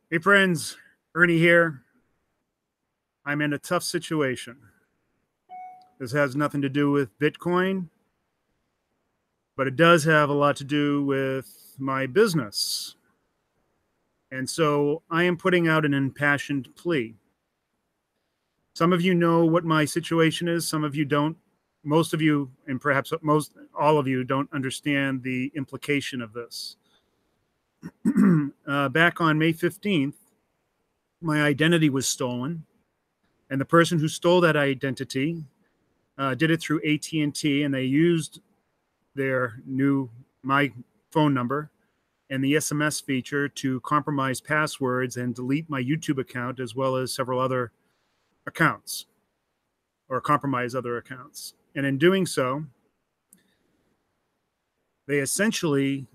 Hey friends, Ernie here. I'm in a tough situation. This has nothing to do with Bitcoin, but it does have a lot to do with my business. And so I am putting out an impassioned plea. Some of you know what my situation is, some of you don't. Most of you, and perhaps most all of you, don't understand the implication of this. Back on May 15th, my identity was stolen, and the person who stole that identity did it through AT&T, and they used my phone number and the SMS feature to compromise passwords and delete my YouTube account as well as several other accounts, or compromise other accounts. And in doing so, they essentially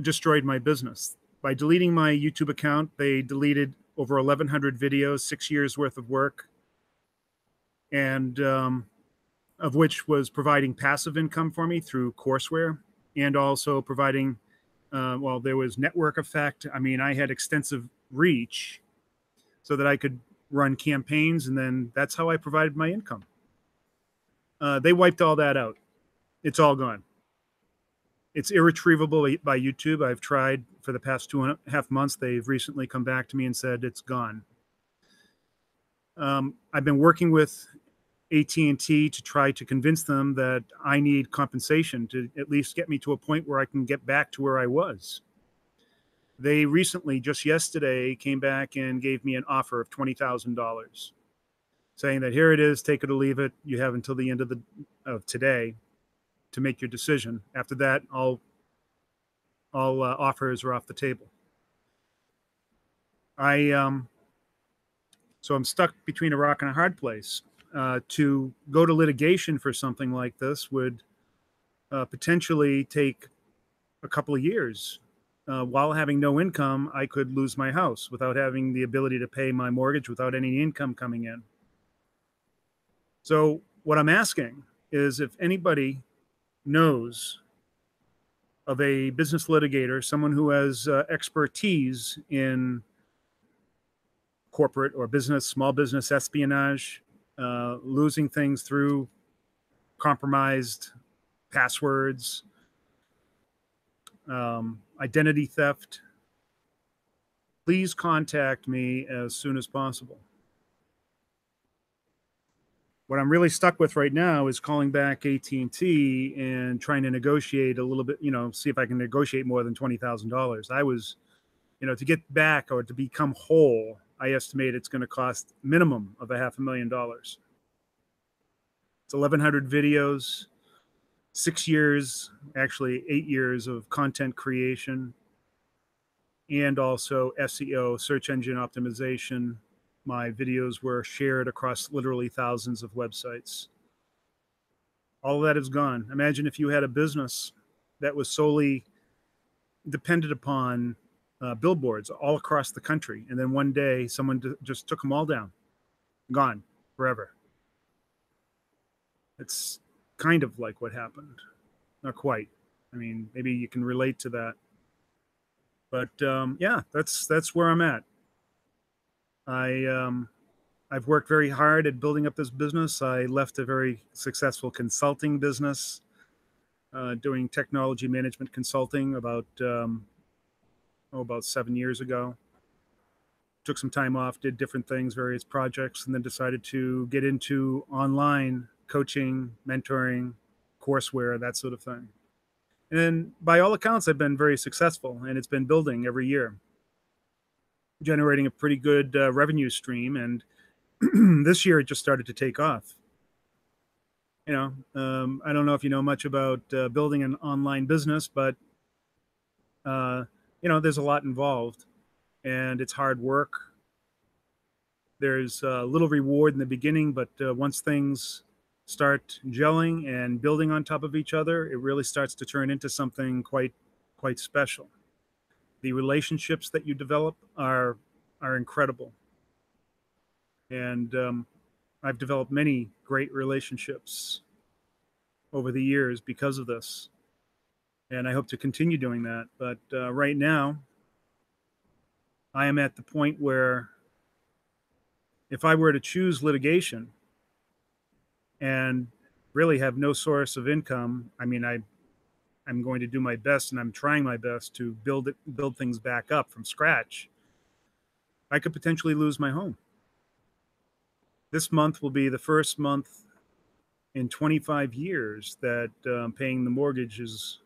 destroyed my business. By deleting my YouTube account, they deleted over 1,100 videos, 6 years worth of work, and of which was providing passive income for me through courseware, and also providing, well, there was network effect. I mean, I had extensive reach so that I could run campaigns, and then that's how I provided my income. They wiped all that out. It's all gone. It's irretrievable by YouTube. I've tried for the past 2.5 months. They've recently come back to me and said it's gone. I've been working with AT&T to try to convince them that I need compensation to at least get me to a point where I can get back to where I was. They recently, just yesterday, came back and gave me an offer of $20,000, saying that here it is, take it or leave it. You have until the end of today to make your decision. After that, all offers are off the table. So I'm stuck between a rock and a hard place. To go to litigation for something like this would potentially take a couple of years. While having no income, I could lose my house without having the ability to pay my mortgage, without any income coming in. So what I'm asking is if anybody knows of a business litigator, someone who has expertise in corporate or business, small business espionage, losing things through compromised passwords, identity theft, please contact me as soon as possible. What I'm really stuck with right now is calling back AT&T and trying to negotiate a little bit, see if I can negotiate more than $20,000. I was, to get back or to become whole, I estimate it's going to cost minimum of $500,000. It's 1,100 videos, 6 years, actually 8 years of content creation, and also SEO, search engine optimization. My videos were shared across literally thousands of websites. All of that is gone. Imagine if you had a business that was solely dependent upon billboards all across the country, and then one day someone just took them all down, gone forever. It's kind of like what happened. Not quite. I mean, maybe you can relate to that. But yeah, that's where I'm at. I've worked very hard at building up this business. I left a very successful consulting business, doing technology management consulting about 7 years ago. Took some time off, did different things, various projects, and then decided to get into online coaching, mentoring, courseware, that sort of thing. And by all accounts, I've been very successful, and it's been building every year, generating a pretty good revenue stream. And this year, it just started to take off. I don't know if you know much about building an online business, but there's a lot involved, and it's hard work. There's little reward in the beginning, but once things start gelling and building on top of each other, it really starts to turn into something quite special. The relationships that you develop are incredible, and I've developed many great relationships over the years because of this, and I hope to continue doing that. But right now, I am at the point where if I were to choose litigation and really have no source of income, I mean, I'm going to do my best and I'm trying my best to build things back up from scratch. I could potentially lose my home. This month will be the first month in 25 years that paying the mortgage is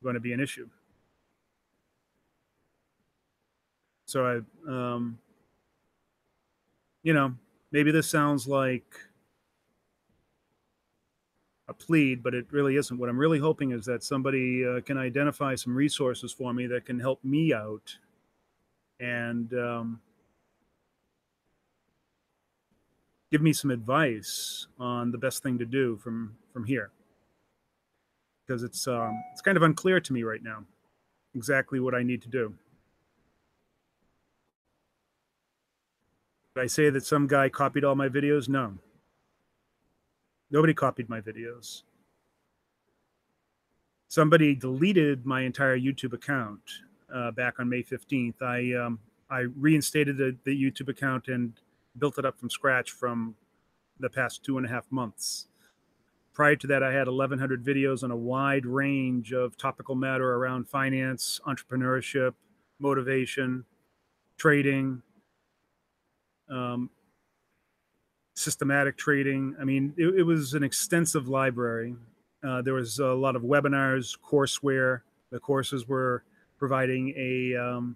going to be an issue. So you know, maybe this sounds like a plead, but it really isn't. What I'm really hoping is that somebody can identify some resources for me that can help me out and give me some advice on the best thing to do from here, because it's kind of unclear to me right now exactly what I need to do. Did I say that some guy copied all my videos? No, nobody copied my videos. Somebody deleted my entire YouTube account back on May 15th. I reinstated the YouTube account and built it up from scratch from the past 2.5 months. Prior to that, I had 1,100 videos on a wide range of topical matter around finance, entrepreneurship, motivation, trading, um, systematic trading. I mean, it was an extensive library. There was a lot of webinars, courseware. The courses were providing a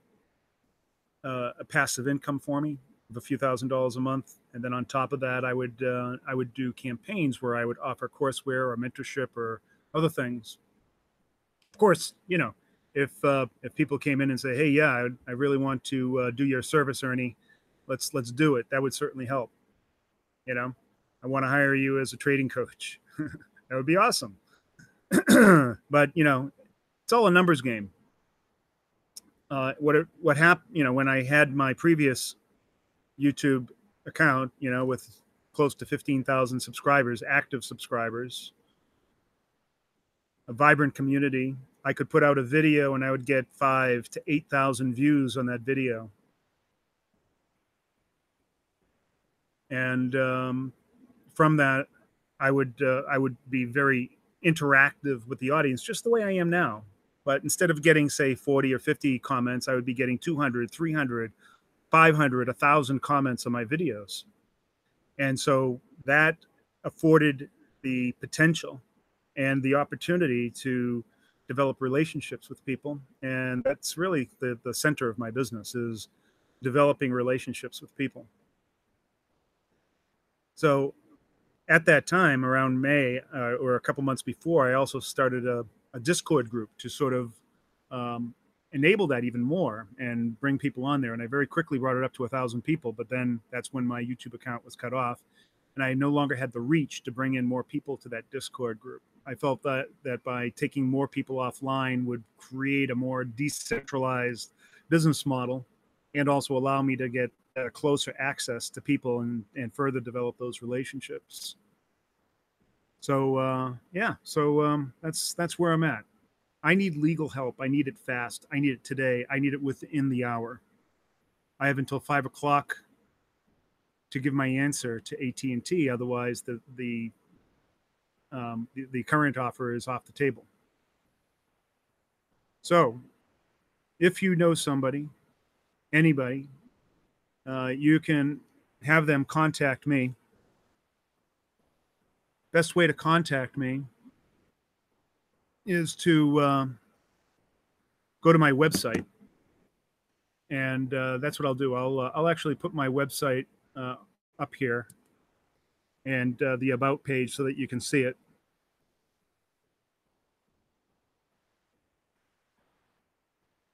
passive income for me of a few $1,000s a month, and then on top of that, I would do campaigns where I would offer courseware or mentorship or other things. Of course, you know, if people came in and say, "Hey, yeah, I really want to do your service, Ernie, let's do it," that would certainly help. You know, I want to hire you as a trading coach. That would be awesome. But you know, it's all a numbers game. What happened? You know, when I had my previous YouTube account, you know, with close to 15,000 subscribers, active subscribers, a vibrant community, I could put out a video and I would get 5 to 8,000 views on that video. And from that, I would be very interactive with the audience, just the way I am now. But instead of getting, say, 40 or 50 comments, I would be getting 200, 300, 500, 1,000 comments on my videos. And so that afforded the potential and the opportunity to develop relationships with people. And that's really the center of my business, is developing relationships with people. So at that time, around May or a couple months before, I also started a Discord group to sort of enable that even more and bring people on there. And I very quickly brought it up to 1,000 people, but then that's when my YouTube account was cut off and I no longer had the reach to bring in more people to that Discord group. I felt that by taking more people offline would create a more decentralized business model and also allow me to get closer access to people and further develop those relationships. So yeah, so that's where I'm at. I need legal help. I need it fast. I need it today. I need it within the hour. I have until 5 o'clock to give my answer to AT&T. Otherwise, the current offer is off the table. So, if you know somebody, anybody, you can have them contact me. Best way to contact me is to go to my website, and that's what I'll do. I'll actually put my website up here and the about page so that you can see it.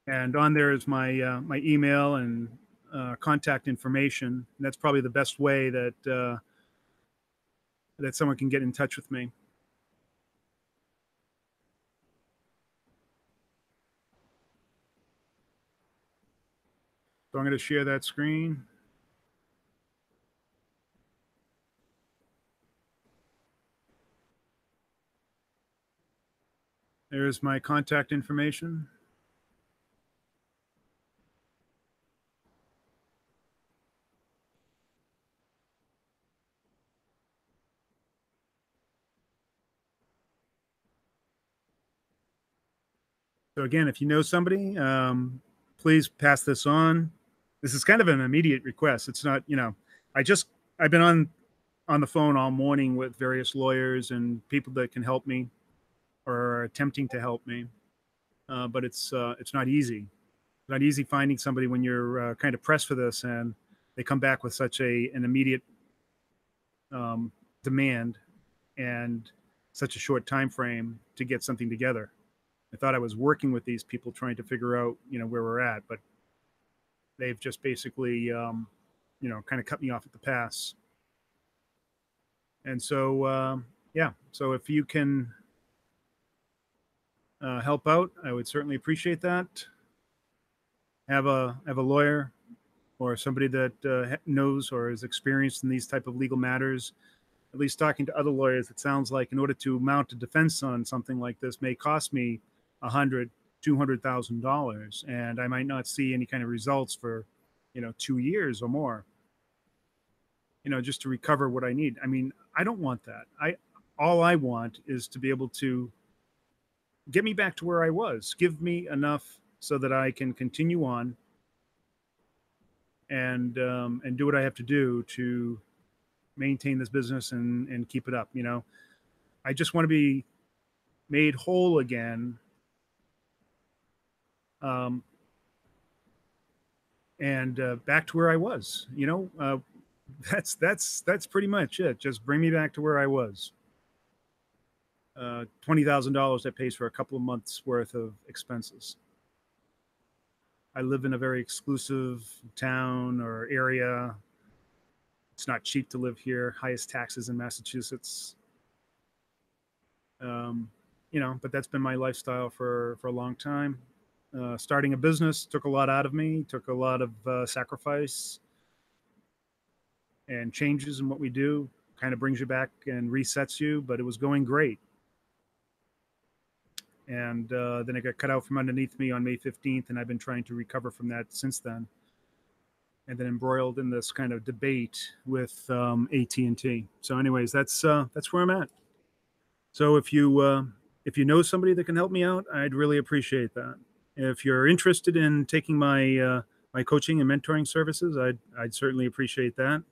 And on there is my my email and contact information. And that's probably the best way that that someone can get in touch with me. So I'm going to share that screen. There's my contact information. So again, if you know somebody, please pass this on. This is kind of an immediate request. It's not, I just I've been on the phone all morning with various lawyers and people that can help me or are attempting to help me, but it's not easy. It's not easy finding somebody when you're kind of pressed for this and they come back with such an immediate um, demand and such a short time frame to get something together. I thought I was working with these people trying to figure out, where we're at, but they've just basically, kind of cut me off at the pass. And so, yeah, so if you can help out, I would certainly appreciate that. Have a lawyer or somebody that knows or is experienced in these type of legal matters. At least talking to other lawyers, it sounds like in order to mount a defense on something like this may cost me $100,000-$200,000, and I might not see any kind of results for 2 years or more. Just to recover what I need. I mean, I don't want that. All I want is to be able to get me back to where I was. Give me enough so that I can continue on and do what I have to do to maintain this business and keep it up. I just want to be made whole again. Um, and back to where I was. That's pretty much it. Just bring me back to where I was. $20,000 that pays for a couple of months worth of expenses. I live in a very exclusive town or area. It's not cheap to live here. Highest taxes in Massachusetts. But that's been my lifestyle for a long time. Starting a business took a lot out of me, took a lot of sacrifice and changes in what we do. Kind of brings you back and resets you, but it was going great. And then it got cut out from underneath me on May 15th, and I've been trying to recover from that since then. And then embroiled in this kind of debate with AT&T. So, anyways, that's where I'm at. So if you know somebody that can help me out, I'd really appreciate that. If you're interested in taking my coaching and mentoring services, I'd certainly appreciate that.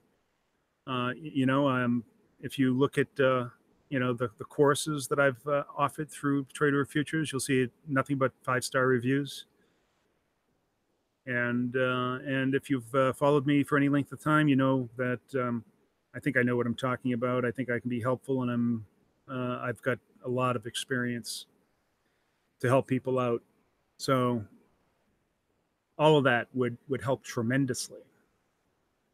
If you look at the courses that I've offered through Trader of Futures, you'll see nothing but 5-star reviews. And if you've followed me for any length of time, you know that I think I know what I'm talking about. I think I can be helpful, and I've got a lot of experience to help people out. So all of that would help tremendously.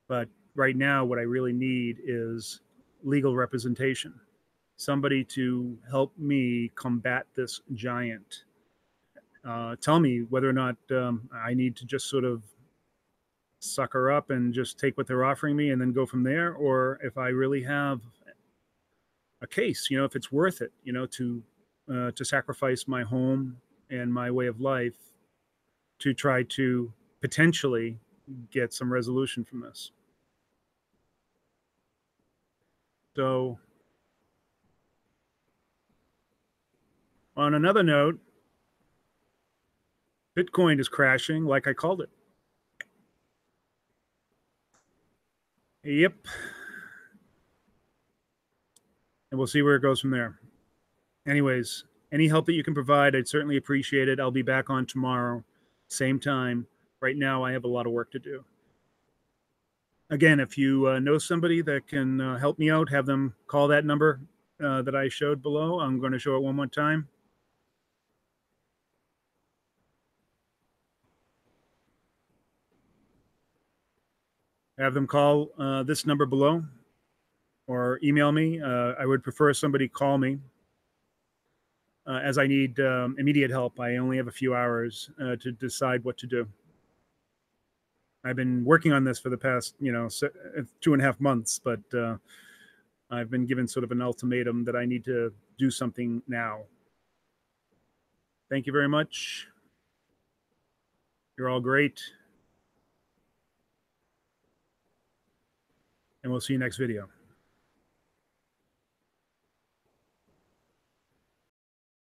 But right now, what I really need is legal representation. Somebody to help me combat this giant. Tell me whether or not I need to just sort of sucker up and just take what they're offering me and then go from there, or if I really have a case, if it's worth it, to sacrifice my home and my way of life to try to potentially get some resolution from this. So, on another note, Bitcoin is crashing like I called it. Yep. And we'll see where it goes from there. Anyways, any help that you can provide, I'd certainly appreciate it. I'll be back on tomorrow, same time. Right now, I have a lot of work to do. Again, if you know somebody that can help me out, have them call that number that I showed below. I'm going to show it one more time. Have them call this number below or email me. I would prefer somebody call me as I need immediate help. I only have a few hours to decide what to do. I've been working on this for the past, 2.5 months, but I've been given sort of an ultimatum that I need to do something now. Thank you very much. You're all great. And we'll see you next video.